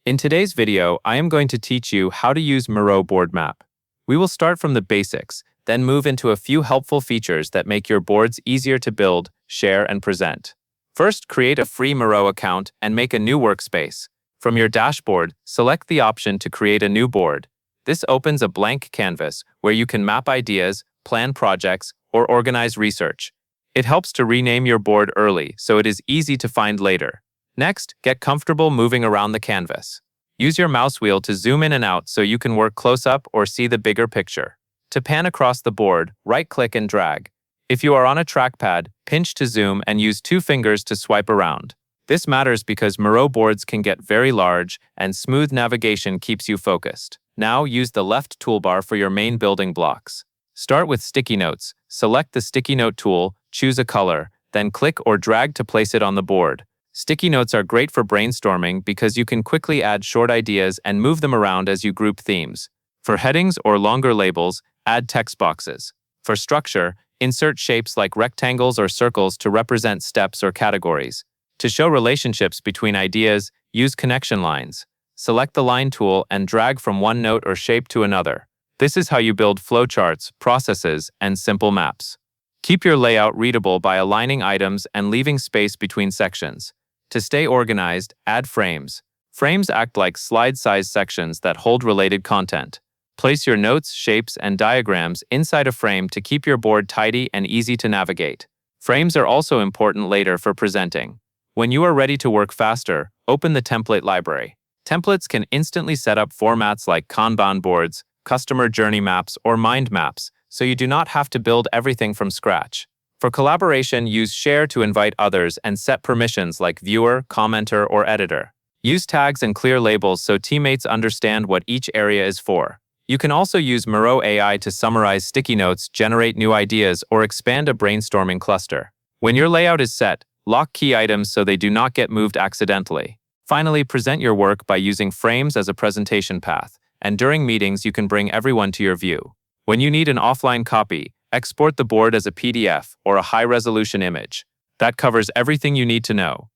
In today's video, I am going to teach you how to use Miro board map. We will start from the basics, then move into a few helpful features that make your boards easier to build, share, and present. First, create a free Miro account and make a new workspace. From your dashboard, select the option to create a new board. This opens a blank canvas where you can map ideas, plan projects, or organize research. It helps to rename your board early so it is easy to find later. Next, get comfortable moving around the canvas. Use your mouse wheel to zoom in and out so you can work close up or see the bigger picture. To pan across the board, right-click and drag. If you are on a trackpad, pinch to zoom and use 2 fingers to swipe around. This matters because Miro boards can get very large and smooth navigation keeps you focused. Now use the left toolbar for your main building blocks. Start with sticky notes. Select the sticky note tool, choose a color, then click or drag to place it on the board. Sticky notes are great for brainstorming because you can quickly add short ideas and move them around as you group themes. For headings or longer labels, add text boxes. For structure, insert shapes like rectangles or circles to represent steps or categories. To show relationships between ideas, use connection lines. Select the line tool and drag from one note or shape to another. This is how you build flowcharts, processes, and simple maps. Keep your layout readable by aligning items and leaving space between sections. To stay organized, add frames. Frames act like slide-sized sections that hold related content. Place your notes, shapes, and diagrams inside a frame to keep your board tidy and easy to navigate. Frames are also important later for presenting. When you are ready to work faster, open the template library. Templates can instantly set up formats like Kanban boards, customer journey maps, or mind maps, so you do not have to build everything from scratch. For collaboration, use Share to invite others and set permissions like viewer, commenter, or editor. Use tags and clear labels so teammates understand what each area is for. You can also use Miro AI to summarize sticky notes, generate new ideas, or expand a brainstorming cluster. When your layout is set, lock key items so they do not get moved accidentally. Finally, present your work by using frames as a presentation path, and during meetings you can bring everyone to your view. When you need an offline copy, export the board as a PDF or a high-resolution image. That covers everything you need to know.